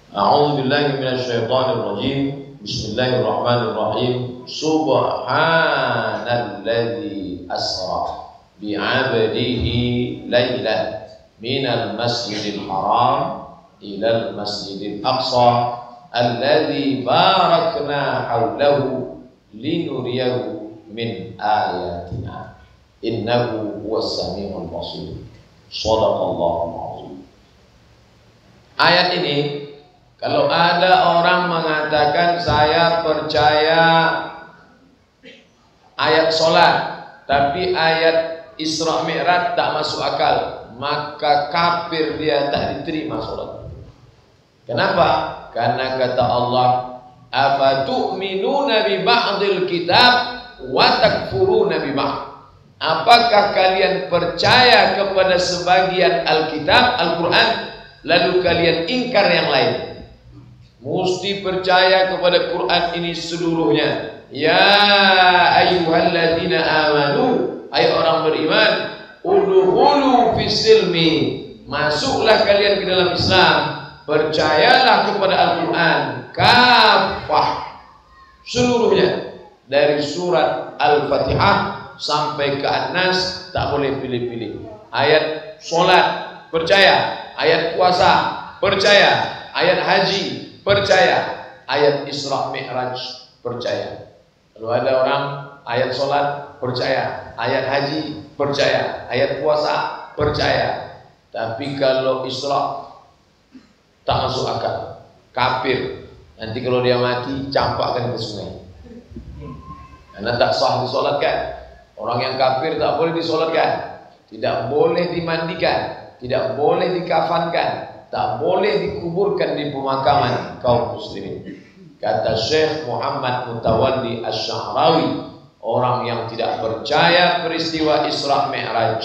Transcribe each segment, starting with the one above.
A'udzu billahi minasyaitonir rajim. Bismillahirrahmanirrahim. Subhanalladzi asra bi'abdihi lailan minal masjidil haram ilal masjidil aqsa alladzi barakna haulahu linuriyahu min ayatina innahu huwas samiul basir. Shadaqallahul azim. Ayat ini, kalau ada orang mengatakan saya percaya ayat sholat, tapi ayat Isra Mi'raj tak masuk akal, maka kafir dia, tak diterima sholat. Kenapa? Karena kata Allah, afatu'minuna bi ba'dil kitab wa takfuruna bi ba'd. Apakah kalian percaya kepada sebagian Alkitab, Al-Quran, lalu kalian ingkar yang lain? Mesti percaya kepada Quran ini seluruhnya. Ya ayyuhalladzina amanu, hai orang beriman, udkhulu fisilmi, masuklah kalian ke dalam Islam, percayalah kepada Al-Quran kafah, seluruhnya, dari surat Al-Fatihah sampai ke An-Nas, tak boleh pilih-pilih. Ayat sholat percaya, ayat puasa percaya, ayat haji percaya, ayat Isra Mi'raj percaya. Kalau ada orang ayat sholat percaya, ayat haji percaya, ayat puasa percaya, tapi kalau Isra tak masuk akal, kafir. Nanti kalau dia mati campakkan ke sungai, karena tak sah disolatkan. Orang yang kafir tak boleh disolatkan, tidak boleh dimandikan, tidak boleh dikafankan, tak boleh dikuburkan di pemakaman kaum muslimin. Kata Syekh Muhammad Mutawalli Asy-Sya'rawi, orang yang tidak percaya peristiwa Isra Mi'raj,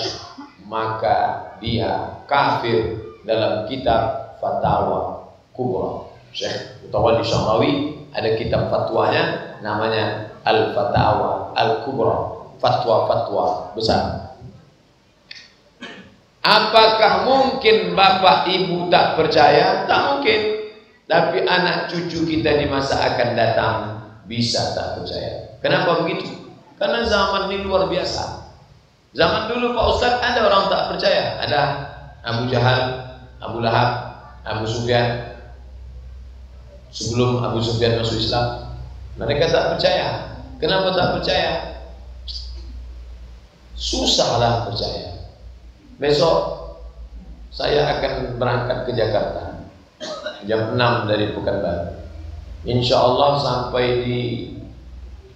maka dia kafir dalam kitab Fatawa Kubra. Syekh Mutawalli Asy-Sya'rawi ada kitab fatwanya namanya Al-Fatawa Al-Kubra, fatwa-fatwa besar. Apakah mungkin bapak ibu tak percaya? Tak mungkin. Tapi anak cucu kita di masa akan datang bisa tak percaya. Kenapa begitu? Karena zaman ini luar biasa. Zaman dulu Pak Ustadz ada orang tak percaya. Ada Abu Jahal, Abu Lahab, Abu Sufyan. Sebelum Abu Sufyan masuk Islam, mereka tak percaya. Kenapa tak percaya? Susahlah percaya. Besok saya akan berangkat ke Jakarta jam 6 dari Pekanbaru. Insya Allah sampai di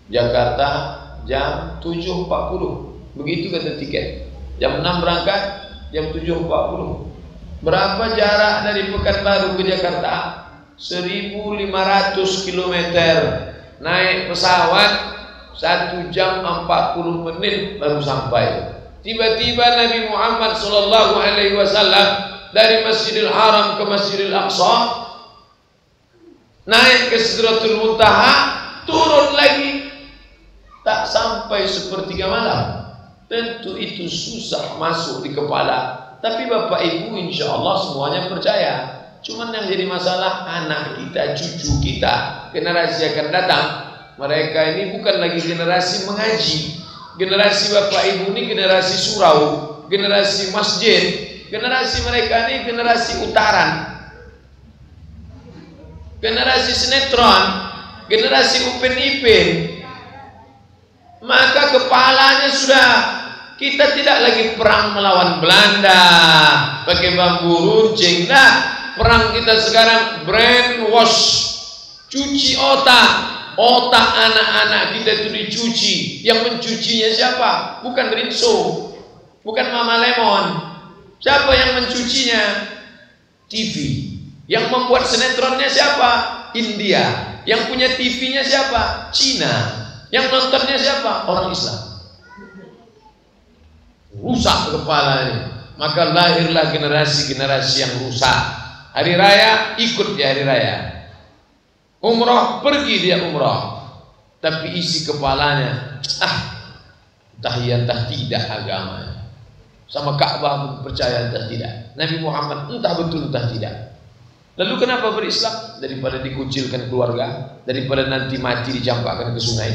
Jakarta jam 7.40. Begitu kata tiket. Jam 6 berangkat, jam 7.40. Berapa jarak dari Pekanbaru ke Jakarta? 1.500 km. Naik pesawat 1 jam 40 menit baru sampai. Tiba-tiba Nabi Muhammad SAW dari Masjidil Haram ke Masjidil Aqsa, naik ke Sidratul Muntaha, turun lagi, tak sampai sepertiga malam. Tentu itu susah masuk di kepala. Tapi Bapak Ibu insya Allah semuanya percaya. Cuman yang jadi masalah anak kita, cucu kita, generasi akan datang. Mereka ini bukan lagi generasi mengaji. Generasi Bapak Ibu ini generasi surau, generasi masjid. Generasi mereka ini generasi utaran, generasi sinetron, generasi upin-ipin. Maka kepalanya sudah, kita tidak lagi perang melawan Belanda pakai bambu runcing. Nah, perang kita sekarang brainwash, cuci otak. Otak anak-anak kita itu dicuci. Yang mencucinya siapa? Bukan Rinso, bukan Mama Lemon. Siapa yang mencucinya? TV. Yang membuat sinetronnya siapa? India. Yang punya TV-nya siapa? Cina. Yang nontonnya siapa? Orang Islam. Rusak kepalanya. Maka lahirlah generasi-generasi yang rusak. Hari raya ikut di hari raya. Umrah, pergi dia umrah, tapi isi kepalanya entah iya entah tidak agama. Sama Ka'bah pun percaya entah tidak. Nabi Muhammad entah betul entah tidak. Lalu kenapa berislam? Daripada dikucilkan keluarga, daripada nanti mati dicampakkan ke sungai.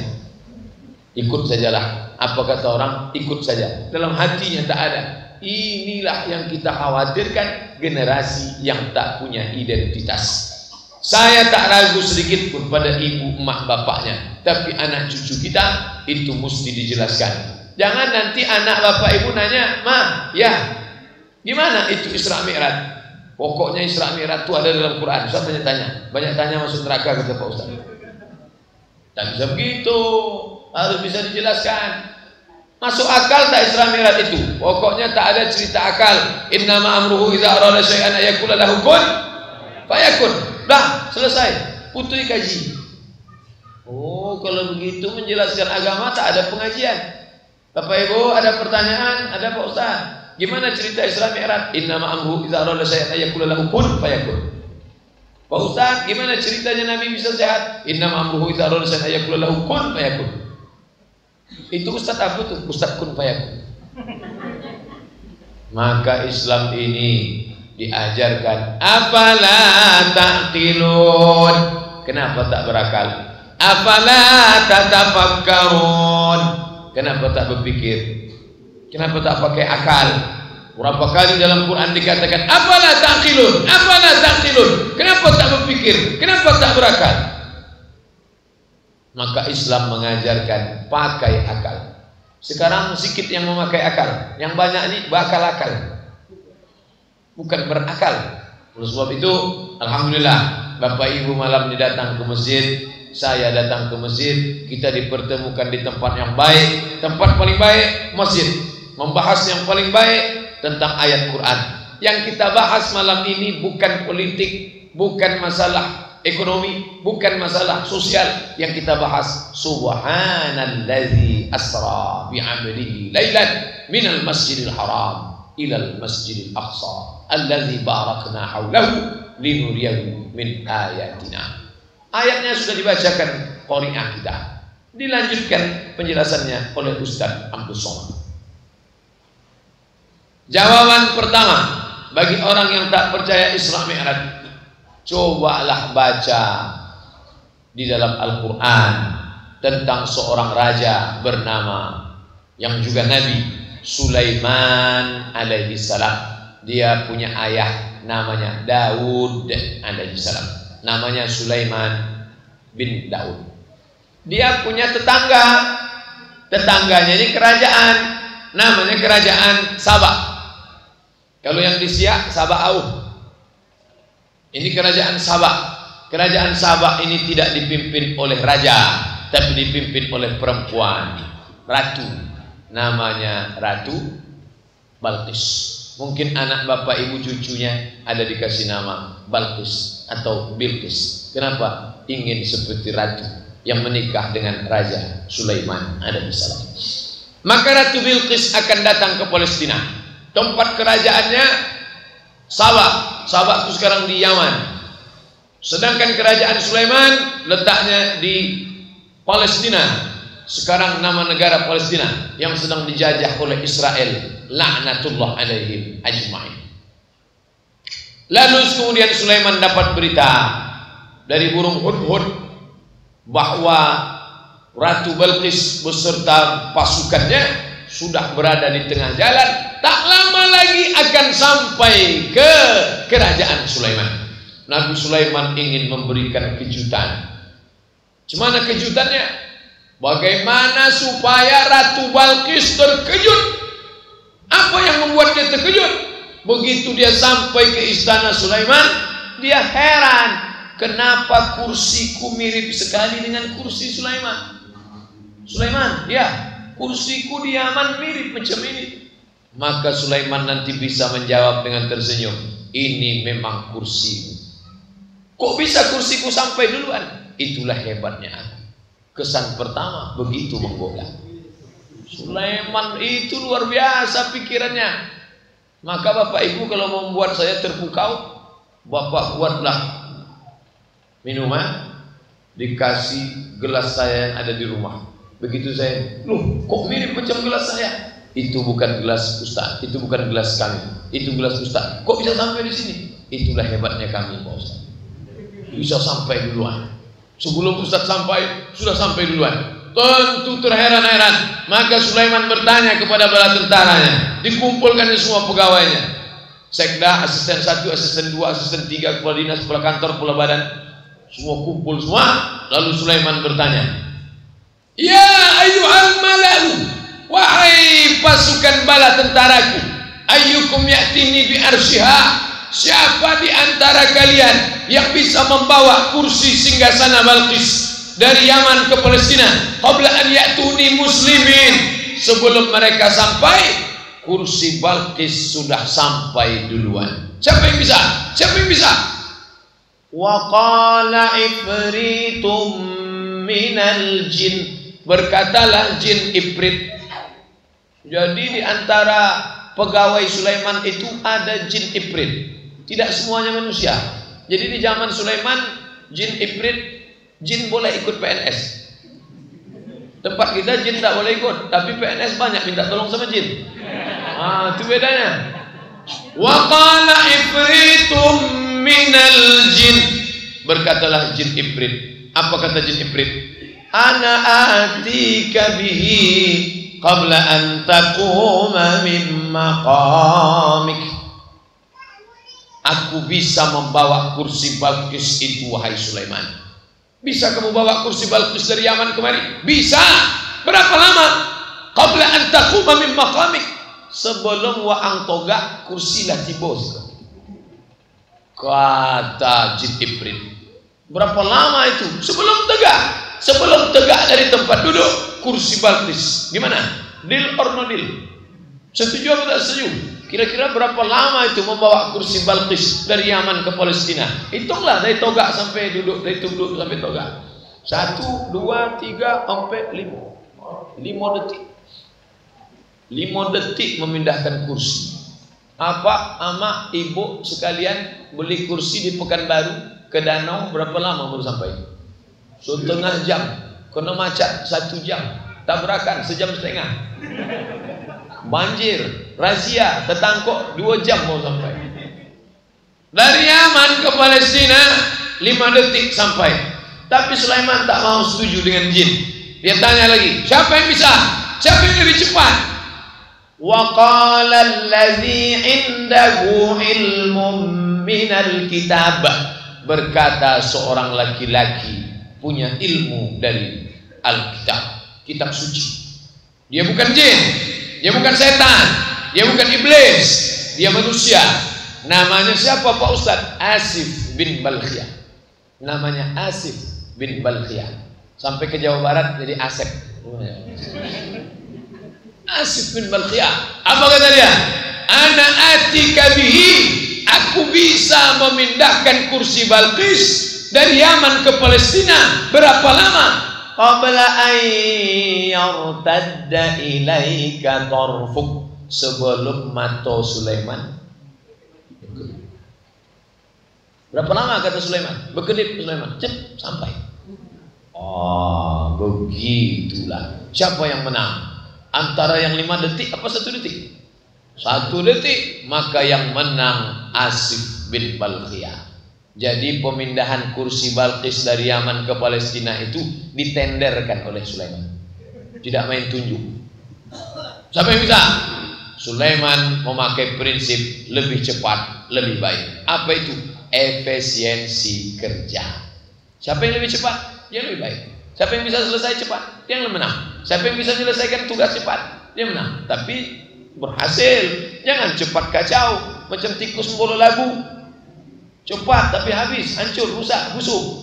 Ikut sajalah. Apa kata orang? Ikut saja. Dalam hatinya tak ada. Inilah yang kita khawatirkan, generasi yang tak punya identitas. Saya tak ragu sedikit pun pada ibu, emak, bapaknya. Tapi anak cucu kita itu mesti dijelaskan. Jangan nanti anak bapak ibu nanya, "Ma, ya, gimana itu Isra Mi'raj?" Pokoknya Isra Mi'raj itu ada dalam Quran. Ustaz tanya-tanya, banyak tanya masuk neraka kata Pak Ustaz. Tak bisa begitu, harus bisa dijelaskan. Masuk akal tak Isra Mi'raj itu? Pokoknya tak ada cerita akal. Innama amruhu idza arada syai'an ayaqula lahu kun fayakun. Dah, selesai. Putui kaji. Oh, kalau begitu menjelaskan agama tak ada pengajian. Bapak Ibu ada pertanyaan? Ada Pak Ustaz? Gimana cerita Isra Mi'raj? Innama amruhu idza arada syai'an ayaqula lahu kun fayakun. Pak Ustaz, gimana ceritanya Nabi bisa sehat? Innama amruhu idza arada syai'an ayaqula lahu kun fayakun. Itu Ustaz apa tuh? Ustaz kun fayakun. Maka Islam ini diajarkan afala taqilun. Kenapa tak berakal? Afala tatafakkarun. Kenapa tak berpikir? Kenapa tak pakai akal? Berapa kali dalam Quran dikatakan afala taqilun, afala taqilun. Kenapa tak berpikir? Kenapa tak berakal? Maka Islam mengajarkan pakai akal. Sekarang sedikit yang memakai akal, yang banyak ini bakal-akal, bukan berakal. Oleh sebab itu, alhamdulillah, Bapak Ibu malam ini datang ke masjid, saya datang ke masjid, kita dipertemukan di tempat yang baik. Tempat paling baik masjid, membahas yang paling baik tentang ayat Quran. Yang kita bahas malam ini bukan politik, bukan masalah ekonomi, bukan masalah sosial. Yang kita bahas subhanallazi asra bi'abdihi lailan minal masjidil haram ilal masjidil aqsa allazi barakna haulahu linuriyahu min ayatina. Ayatnya sudah dibacakan qari'ah kita. Dilanjutkan penjelasannya oleh Ustaz Abdul Somad. Jawaban pertama bagi orang yang tak percaya Isra Mi'raj, cobalah baca di dalam Al-Quran tentang seorang raja bernama yang juga Nabi, Sulaiman alaihi salam. Dia punya ayah namanya Daud alaihi salam. Namanya Sulaiman bin Daud. Dia punya tetangga. Tetangganya ini kerajaan, namanya kerajaan Sabah. Kalau yang di Siak, Sabah Auh. Ini kerajaan Sabah. Kerajaan Sabah ini tidak dipimpin oleh raja, tapi dipimpin oleh perempuan, ratu. Namanya Ratu Balqis. Mungkin anak bapak ibu cucunya ada dikasih nama Balqis atau Bilqis. Kenapa? Ingin seperti ratu yang menikah dengan Raja Sulaiman alaihissalam. Maka Ratu Bilqis akan datang ke Palestina. Tempat kerajaannya Sabah. Sabah itu sekarang di Yaman. Sedangkan kerajaan Sulaiman letaknya di Palestina. Sekarang nama negara Palestina yang sedang dijajah oleh Israel, laknatullah alaihim ajma'in. Lalu kemudian Sulaiman dapat berita dari burung hudhud bahwa Ratu Balqis beserta pasukannya sudah berada di tengah jalan, tak lama lagi akan sampai ke kerajaan Sulaiman. Nabi Sulaiman ingin memberikan kejutan. Gimana kejutannya? Bagaimana supaya Ratu Balqis terkejut? Apa yang membuat dia terkejut? Begitu dia sampai ke istana Sulaiman, dia heran, kenapa kursiku mirip sekali dengan kursi Sulaiman? Sulaiman, ya, kursiku di Yaman mirip macam ini. Maka Sulaiman nanti bisa menjawab dengan tersenyum, ini memang kursimu. Kok bisa kursiku sampai duluan? Itulah hebatnya aku. Kesan pertama begitu menggoda. Sulaiman itu luar biasa pikirannya. Maka Bapak Ibu kalau membuat saya terpukau, Bapak buatlah minuman, dikasih gelas saya yang ada di rumah. Begitu saya, loh kok mirip macam gelas saya? Itu bukan gelas Ustaz, itu bukan gelas kami, itu gelas Ustaz. Kok bisa sampai di sini? Itulah hebatnya kami Pak Ustaz. Bisa sampai duluan. Sebelum Ustaz sampai, sudah sampai duluan. Tentu terheran-heran. Maka Sulaiman bertanya kepada bala tentaranya. Dikumpulkan semua pegawainya. Sekda, asisten 1, asisten 2, asisten 3, kepala dinas, kepala kantor, kepala badan. Semua kumpul semua. Lalu Sulaiman bertanya, ya ayyuhal malalu, wahai pasukan bala tentaraku, ayyukum ya'tini bi arsyiha, siapa di antara kalian yang bisa membawa kursi singgasana Balqis dari Yaman ke Palestina qabla an ya'tuni muslimin, sebelum mereka sampai kursi Balqis sudah sampai duluan. Siapa yang bisa? Siapa yang bisa? Wa qala ifritum minal jin, berkatalah jin ifrit. Jadi di antara pegawai Sulaiman itu ada jin ifrit. Tidak semuanya manusia. Jadi di zaman Sulaiman jin ifrit, jin boleh ikut PNS. Tempat kita jin tak boleh ikut, tapi PNS banyak minta tolong sama jin. Itu bedanya. Wa qala ifritum minal jin, berkatalah jin ifrit. Apa kata jin ifrit? Ana atika bihi qabla an taquma min maqamik. Aku bisa membawa kursi Balqis itu wahai Sulaiman. Bisa kamu bawa kursi Balqis dari Yaman kemari? Bisa. Berapa lama? Qabla an taquma min maqamik, sebelum waang togak kursilah tibos. Kata jin ifrit. Berapa lama itu? Sebelum tegak dari tempat duduk kursi Balqis. Gimana? Deal or no deal? Setuju atau tak setuju? Kira-kira berapa lama itu membawa kursi Balqis dari Yaman ke Palestina? Hitunglah dari togak sampai duduk, dari duduk sampai togak. 1, 2, 3, 4, 5. 5 detik. 5 detik memindahkan kursi. Apa ama ibu sekalian beli kursi di Pekanbaru ke Danau berapa lama baru sampai? Setengah jam. Kena macet 1 jam. Tabrakan 1,5 jam. Banjir, razia, tertangkap 2 jam mau sampai. Dari Yaman ke Palestina 5 detik sampai. Tapi Sulaiman tak mau setuju dengan jin. Dia tanya lagi, siapa yang bisa? Siapa yang lebih cepat? Wa qala allazi indahu ilmun minal kitab, berkata seorang laki-laki punya ilmu dari Alkitab, kitab suci. Dia bukan jin, dia bukan setan, dia bukan iblis, dia manusia. Namanya siapa Pak Ustadz? Asif bin Balkhiyah. Namanya Asif bin Balkhiyah. Sampai ke Jawa Barat jadi Asep. Asif bin Balkhiyah. Apa kata dia? Ana atika bihi, aku bisa memindahkan kursi Balqis dari Yaman ke Palestina. Berapa lama? Qabla an yartadda ilaika tarfuk, sebelum mata Sulaiman. Berapa lama kata Sulaiman? Berkedip Sulaiman, cep sampai. Oh, begitulah. Siapa yang menang? Antara yang 5 detik apa 1 detik? 1 detik. Maka yang menang Asif bin Balkhiyah. Jadi pemindahan kursi Balqis dari Yaman ke Palestina itu ditenderkan oleh Sulaiman. Tidak main tunjuk. Siapa yang bisa? Sulaiman memakai prinsip lebih cepat, lebih baik. Apa itu? Efisiensi kerja. Siapa yang lebih cepat? Dia lebih baik. Siapa yang bisa selesai cepat? Dia yang menang. Siapa yang bisa menyelesaikan tugas cepat? Dia menang. Tapi berhasil. Jangan cepat kacau macam tikus bola labu. Cepat tapi habis, hancur, rusak, busuk.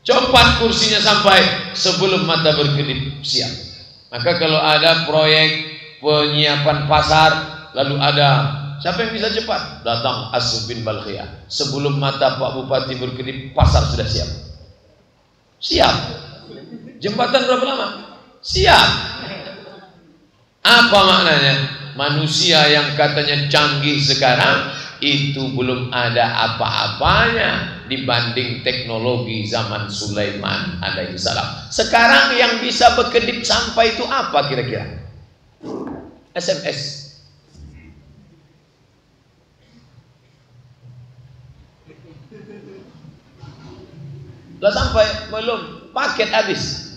Cepat kursinya sampai sebelum mata berkedip, siap. Maka kalau ada proyek penyiapan pasar, lalu ada siapa yang bisa cepat? Datang Asif bin Balkhiyah. Sebelum mata Pak Bupati berkedip, pasar sudah siap. Siap. Jembatan berapa lama? Siap. Apa maknanya? Manusia yang katanya canggih sekarang itu belum ada apa-apanya dibanding teknologi zaman Sulaiman alaihissalam. Sekarang yang bisa berkedip sampai itu apa kira-kira? SMS. Lah sampai belum, paket habis.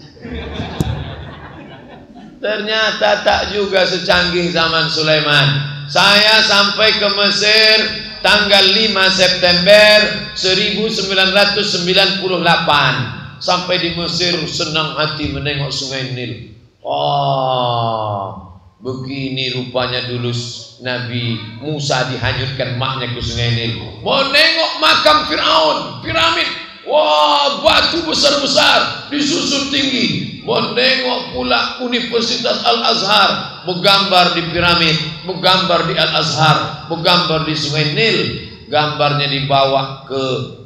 Ternyata tak juga secanggih zaman Sulaiman. Saya sampai ke Mesir tanggal 5 September 1998. Sampai di Mesir senang hati menengok Sungai Nil. Oh, begini rupanya dulu Nabi Musa dihanyutkan maknya ke Sungai Nil. Mau nengok makam Fir'aun, piramid. Wah, batu besar-besar disusun tinggi. Mau nengok pula Universitas Al-Azhar, menggambar di piramid, menggambar di Al-Azhar, menggambar di Sungai Nil. Gambarnya dibawa ke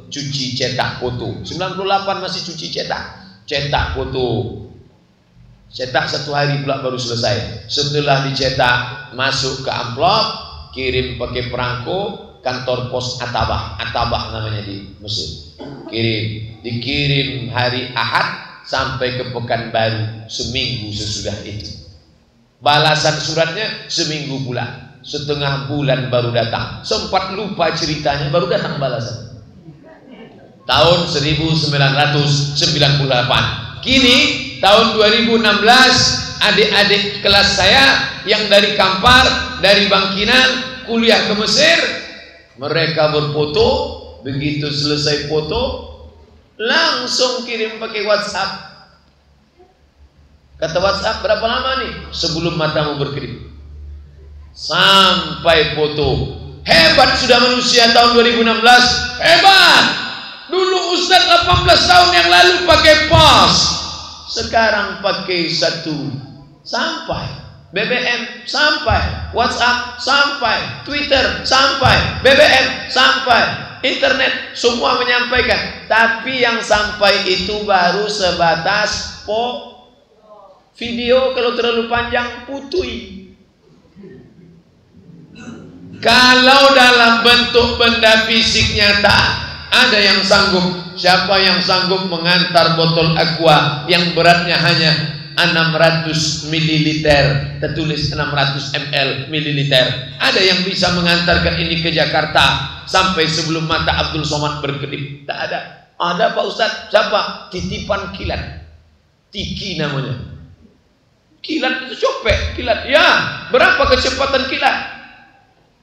cuci cetak foto. 98 masih cuci cetak foto. Cetak 1 hari pula baru selesai. Setelah dicetak, masuk ke amplop, kirim pakai perangko, kantor pos Atabah namanya di Mesir. Dikirim hari Ahad sampai ke Pekanbaru, seminggu sesudah itu. Balasan suratnya seminggu pula, setengah bulan baru datang. Sempat lupa ceritanya, baru datang balasan. Tahun 1998. Kini tahun 2016, adik-adik kelas saya yang dari Kampar, dari Bangkinang, kuliah ke Mesir, mereka berfoto. Begitu selesai foto, langsung kirim pakai WhatsApp. Kata WhatsApp, berapa lama nih sebelum matamu berkedip? Sampai foto. Hebat sudah manusia tahun 2016. Hebat. Dulu Ustaz 18 tahun yang lalu pakai pos, sekarang pakai satu. Sampai BBM, sampai WhatsApp, sampai Twitter, sampai BBM, sampai internet, semua menyampaikan. Tapi yang sampai itu baru sebatas video. Kalau terlalu panjang putui. Kalau dalam bentuk benda fisik nyata, ada yang sanggup. Siapa yang sanggup mengantar botol aqua yang beratnya hanya 600 ml, tertulis 600 ml. Ada yang bisa mengantarkan ini ke Jakarta sampai sebelum mata Abdul Somad berkedip? Tak ada. Ada Pak Ustadz. Siapa? Titipan kilat. Tiki namanya. Kilat itu copek. Kilat. Ya, berapa kecepatan kilat?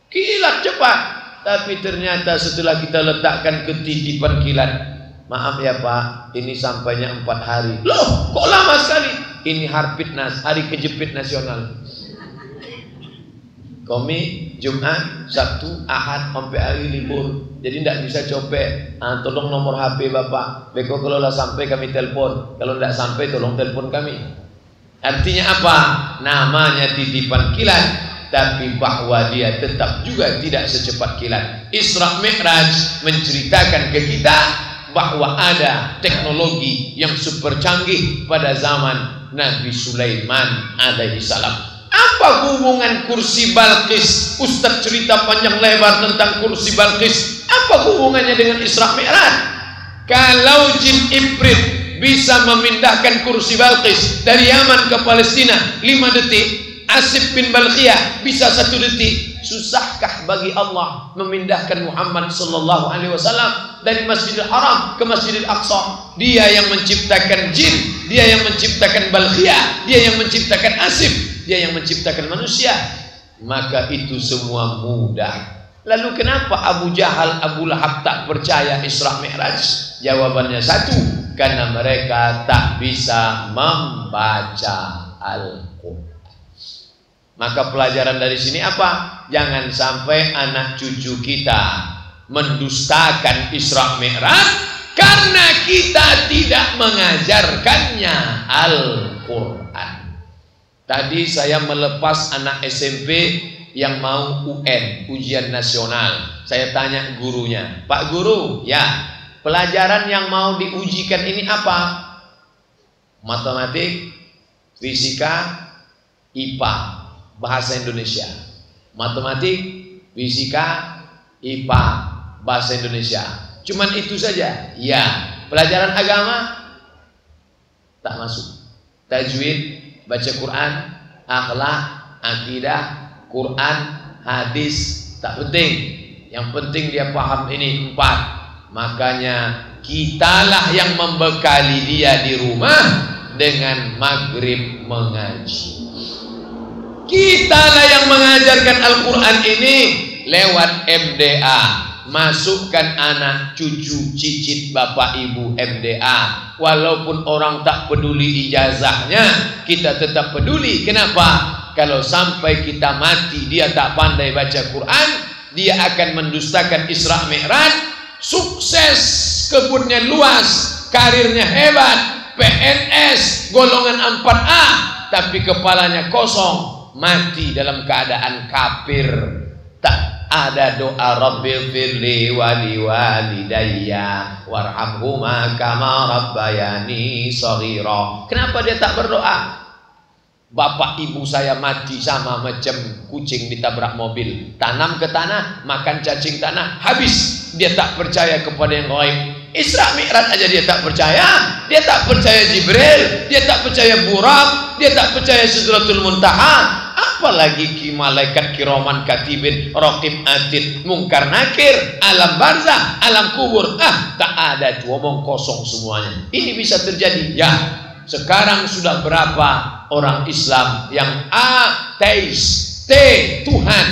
Kilat cepat. Tapi ternyata setelah kita letakkan ke titipan kilat, maaf ya Pak, ini sampainya 4 hari. Loh, kok lama sekali? Ini Harpitnas, hari kejepit nasional. Komik, Jumat, Sabtu, Ahad, sampai hari libur. Jadi tidak bisa copek. Tolong nomor HP Bapak. Beko kalau lah sampai kami telepon. Kalau tidak sampai tolong telepon kami. Artinya apa? Namanya titipan kilat. Tapi bahwa dia tetap juga tidak secepat kilat. Isra Mi'raj menceritakan ke kita bahwa ada teknologi yang super canggih pada zaman Nabi Sulaiman alaihi salam. Apa hubungan kursi Balqis? Ustaz cerita panjang lebar tentang kursi Balqis. Apa hubungannya dengan Isra Mi'raj? Kalau jin Ifrit bisa memindahkan kursi Balqis dari Yaman ke Palestina 5 detik, Asif bin Balqiyah bisa 1 detik. Susahkah bagi Allah memindahkan Muhammad sallallahu alaihi wasallam dari Masjidil Haram ke Masjidil Aqsa? Dia yang menciptakan jin, dia yang menciptakan Balqiyah, dia yang menciptakan Asif, dia yang menciptakan manusia. Maka itu semua mudah. Lalu kenapa Abu Jahal, Abu Lahab tak percaya Isra Mi'raj? Jawabannya satu, karena mereka tak bisa membaca Al-Quran. Maka pelajaran dari sini apa? Jangan sampai anak cucu kita mendustakan Isra Mi'raj karena kita tidak mengajarkannya Al-Quran. Tadi saya melepas anak SMP yang mau UN, ujian nasional. Saya tanya gurunya, Pak Guru, ya, pelajaran yang mau diujikan ini apa? Matematik, fisika, IPA, bahasa Indonesia. Matematik, fisika, IPA, bahasa Indonesia. Cuman itu saja. Ya, pelajaran agama tak masuk. Tajwid, baca Quran, akhlak, akidah, Quran, hadis tak penting. Yang penting dia paham ini 4. Makanya Kitalah yang membekali dia di rumah dengan maghrib mengaji. Kitalah yang mengajarkan Al-Quran ini lewat MDA. Masukkan anak, cucu, cicit, bapak, ibu MDA. Walaupun orang tak peduli ijazahnya, kita tetap peduli. Kenapa? Kalau sampai kita mati dia tak pandai baca Quran, dia akan mendustakan Isra Mi'raj. Sukses, kebunnya luas, karirnya hebat, PNS, golongan 4A, tapi kepalanya kosong, mati dalam keadaan kafir. Tak ada doa Rabbil firli wali walidayya warhamhuma kama rabbayani shaghira. Kenapa dia tak berdoa? Bapak ibu saya mati sama macam kucing ditabrak mobil, tanam ke tanah, makan cacing tanah, habis. Dia tak percaya kepada yang gaib. Isra Mi'raj aja dia tak percaya. Dia tak percaya Jibril, dia tak percaya Buraq, dia tak percaya Sidratul Muntaha. Apalagi malaikat kiraman katibin, raqib atid, mungkar nakir, alam barzah, alam kubur. Tak ada, omong kosong semuanya. Ini bisa terjadi. Ya, sekarang sudah berapa orang Islam yang ateis? T Tuhan,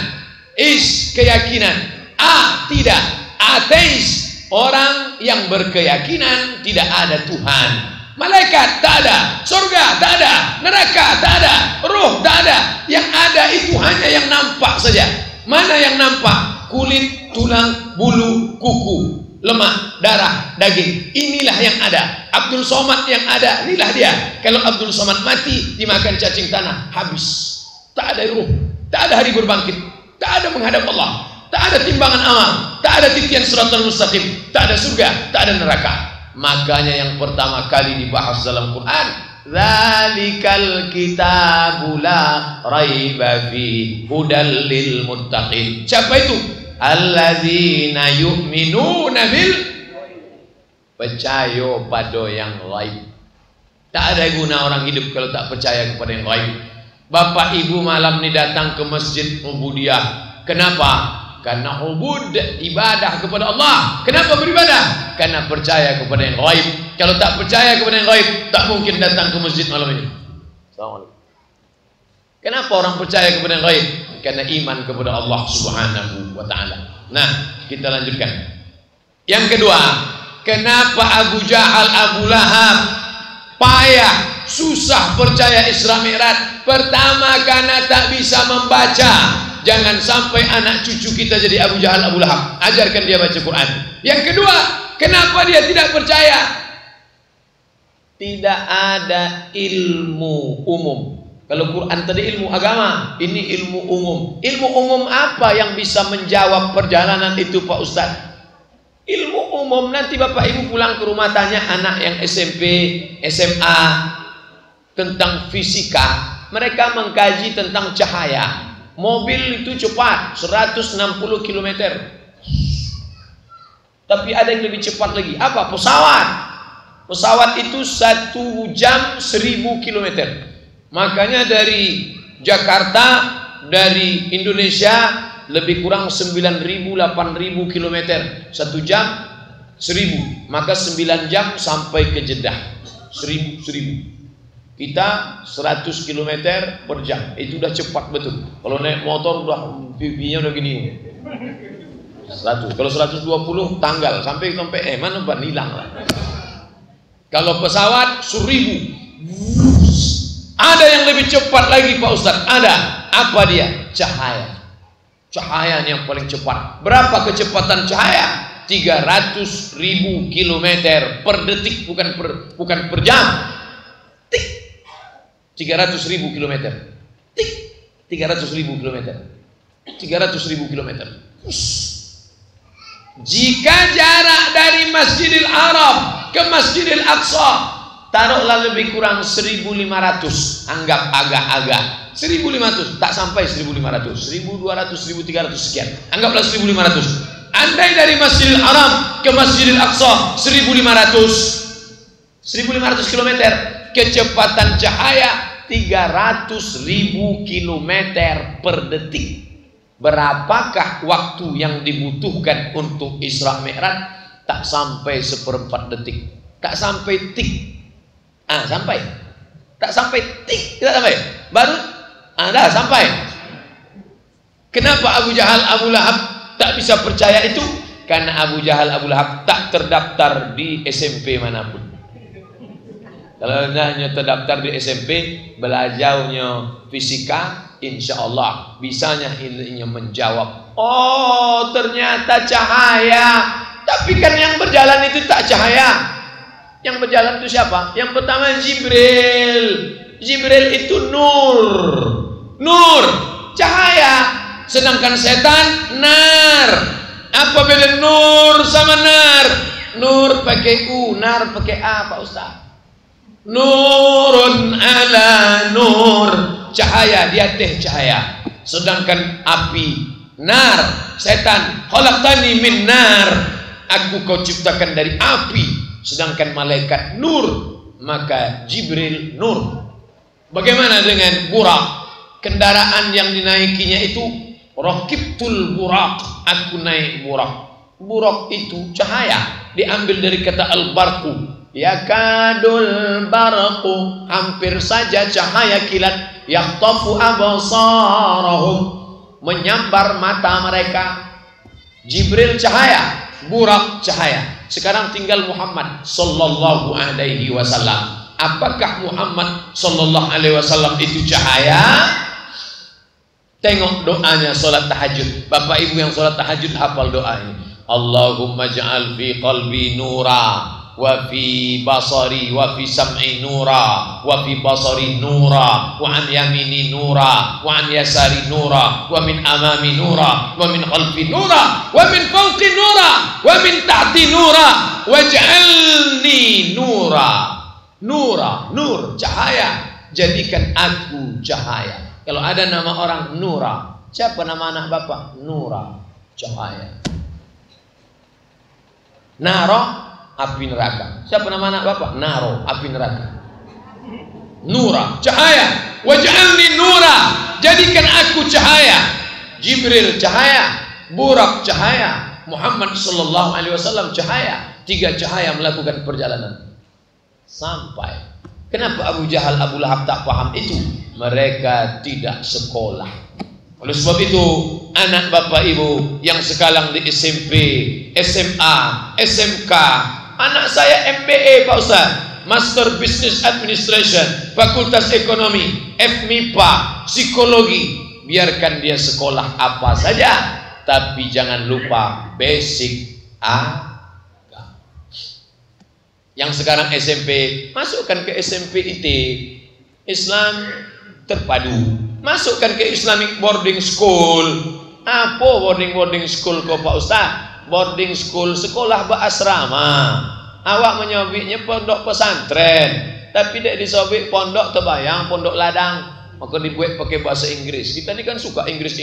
is keyakinan, A tidak, ateis. Orang yang berkeyakinan tidak ada Tuhan. Malaikat tak ada, surga tak ada, neraka tak ada, roh tak ada. Yang ada itu hanya yang nampak saja. Mana yang nampak? Kulit, tulang, bulu, kuku, lemak, darah, daging. Inilah yang ada. Abdul Somad yang ada, inilah dia. Kalau Abdul Somad mati dimakan cacing tanah, habis. Tak ada ruh, tak ada hari berbangkit, tak ada menghadap Allah, tak ada timbangan amal, tak ada titian siratal mustaqim, tak ada surga, tak ada neraka. Makanya yang pertama kali dibahas dalam Quran, dzalikal kitabu la raiba fi hudal lil muttaqin. Siapa itu? Alladzina yu'minuna bil, percaya pada yang gaib. Tak ada guna orang hidup kalau tak percaya kepada yang gaib. Bapak ibu malam ni datang ke masjid Ubudiyah. Kenapa? Karena ubud, ibadah kepada Allah. Kenapa beribadah? Karena percaya kepada yang gaib. Kalau tak percaya kepada yang gaib, tak mungkin datang ke masjid malam ini. Assalamualaikum. Kenapa orang percaya kepada yang gaib? Karena iman kepada Allah Subhanahu wa ta'ala. Nah, kita lanjutkan. Yang kedua, kenapa Abu Jahal, Abu Lahab payah, susah percaya Isra Mi'raj? Pertama, karena tak bisa membaca. Jangan sampai anak cucu kita jadi Abu Jahal, Abu Lahab. Ajarkan dia baca Quran. Yang kedua, kenapa dia tidak percaya? Tidak ada ilmu umum. Kalau Quran tadi ilmu agama, ini ilmu umum. Ilmu umum apa yang bisa menjawab perjalanan itu Pak Ustaz? Ilmu umum, nanti Bapak Ibu pulang ke rumah tanya anak yang SMP, SMA tentang fisika. Mereka mengkaji tentang cahaya. Mobil itu cepat 160 km. Tapi ada yang lebih cepat lagi. Apa? Pesawat. Pesawat itu 1 jam 1000 km. Makanya dari Jakarta, dari Indonesia lebih kurang 9.000 8.000 km. 1 jam 1000. Maka 9 jam sampai ke Jeddah. 1000. Kita 100 km per jam. Itu udah cepat betul. Kalau naik motor udah pipinya udah gini. 100. Kalau 120 tanggal sampai mana ban hilang lah. Kalau pesawat 1000. Ada yang lebih cepat lagi Pak Ustaz. Ada. Apa dia? Cahaya. Cahaya yang paling cepat. Berapa kecepatan cahaya? 300.000 km per detik, bukan per jam. Tik. 300.000 km. Tik. 300.000 km. 300.000 km. Jika jarak dari Masjidil Haram ke Masjidil Aqsa, taruhlah lebih kurang 1.500. Anggap agak-agak 1.500, tak sampai 1.500, 1.200, 1.300 sekian. Anggaplah 1.500. Andai dari Masjidil Haram ke Masjidil Aqsa 1.500 km, kecepatan cahaya 300.000 km per detik. Berapakah waktu yang dibutuhkan untuk Isra Mi'raj? tak sampai 1/4 detik, tak sampai tik. Sampai. Tak sampai tik, tidak sampai. Baru dah sampai. Kenapa Abu Jahal, Abu Lahab tak bisa percaya itu? Karena Abu Jahal, Abu Lahab tak terdaftar di SMP manapun. Kalau hanya terdaftar di SMP, belajarnya fisika, insya Allah bisanya ilmunya menjawab. Oh, ternyata cahaya. Tapi kan yang berjalan itu tak cahaya. Yang berjalan itu siapa? Yang pertama Jibril. Jibril itu nur. Nur, cahaya. Sedangkan setan nar. Apa beda nur sama nar? Nur pakai U, nar pakai A, Pak Ustaz. Nurun ala nur, cahaya di atas cahaya. Sedangkan api, nar, setan, khalaqtani min nar, aku kau ciptakan dari api. Sedangkan malaikat nur, maka Jibril nur. Bagaimana dengan burak? Kendaraan yang dinaikinya itu raqibtul burak, aku naik burak. Burak itu cahaya, diambil dari kata al-barqu. Yakadul barqu, hampir saja cahaya kilat, yaqtafu absarahum, menyambar mata mereka. Jibril cahaya, burak cahaya. Sekarang tinggal Muhammad sallallahu alaihi wasallam. Apakah Muhammad sallallahu alaihi wasallam itu cahaya? Tengok doanya salat tahajud. Bapak Ibu yang salat tahajud hafal doa ini. Allahumma ja'al fi qalbi nura, wa fi basari wa fi sam'i nura, wa fi basari nura, wa an yamini nura, wa an yasari nura, wa min amami nura, wa min khalfi nura, wa min fawqi nura, wa min tahti nura, waj'alni nura. Nura, nur, cahaya. Jadikan aku cahaya. Kalau ada nama orang Nura, siapa nama anak bapak? Nura, cahaya. Naro, api neraka. Siapa nama anak bapak? Naro, api neraka. Nura, cahaya. Waj'alni nura, jadikan aku cahaya. Jibril cahaya, Burak cahaya, Muhammad sallallahu alaihi wasallam cahaya. 3 cahaya melakukan perjalanan sampai. Kenapa Abu Jahal, Abu Lahab tak paham itu? Mereka tidak sekolah. Oleh sebab itu, anak bapak ibu yang sekarang di SMP, SMA, SMK, anak saya MBA Pak Ustaz, Master Business Administration, Fakultas Ekonomi, FMIPA, Psikologi. Biarkan dia sekolah apa saja, tapi jangan lupa basic agama. Yang sekarang SMP, masukkan ke SMP IT, Islam terpadu. Masukkan ke Islamic boarding school. Apa boarding school kok Pak Ustaz? Boarding school, sekolah berasrama. Awak menyobiknya pondok pesantren, tapi tidak disobik pondok terbayang, pondok ladang. Maka dibuat pakai bahasa Inggris. Kita ini kan suka Inggris.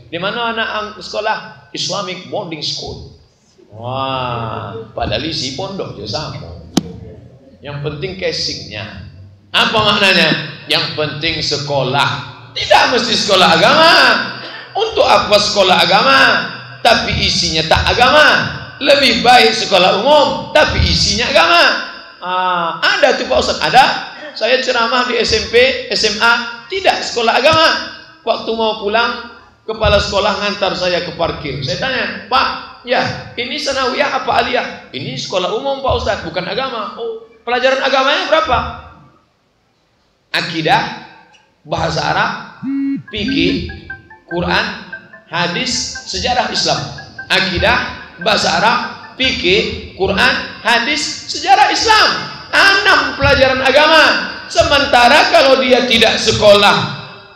Di mana anak sekolah? Islamic boarding school. Wah, padahal isi pondok je sama. Yang penting casingnya. Apa maknanya? Yang penting sekolah. Tidak mesti sekolah agama. Untuk apa sekolah agama tapi isinya tak agama? Lebih baik sekolah umum tapi isinya agama. Ada tuh Pak Ustaz, ada. Saya ceramah di SMP, SMA, tidak sekolah agama. Waktu mau pulang, kepala sekolah ngantar saya ke parkir. Saya tanya, Pak, ya ini sanawiyah apa aliyah? Ini sekolah umum Pak Ustaz, bukan agama. Oh, pelajaran agamanya berapa? Akidah, bahasa Arab, fikih, Quran, hadis, sejarah Islam. Akidah, bahasa Arab, fikih, Quran, hadis, sejarah Islam. 6 pelajaran agama. Sementara kalau dia tidak sekolah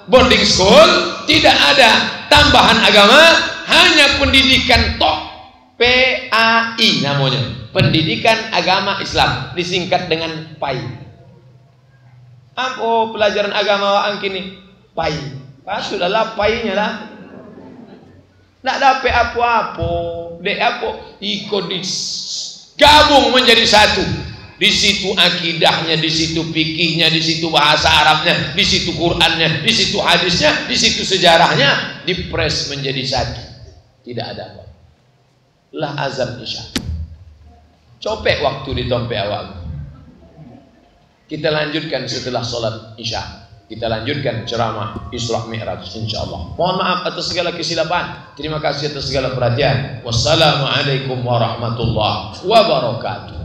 boarding school, tidak ada tambahan agama, hanya pendidikan tok, PAI namanya, pendidikan agama Islam, disingkat dengan PAI. Apa pelajaran agama wang kini? PAI. Sudahlah PAI-nya lah. Nak dapat apa-apa, dek apa? Ikut gabung menjadi satu. Di situ akidahnya, di situ fikihnya, di situ bahasa Arabnya, di situ Qurannya, di situ hadisnya, di situ sejarahnya, dipres menjadi satu. Tidak ada apa. Lah azan isya. Copek waktu di tompe awak. Kita lanjutkan setelah sholat isya. Kita lanjutkan ceramah Isra Mi'raj insyaallah. Mohon maaf atas segala kesilapan. Terima kasih atas segala perhatian. Wassalamualaikum warahmatullahi wabarakatuh.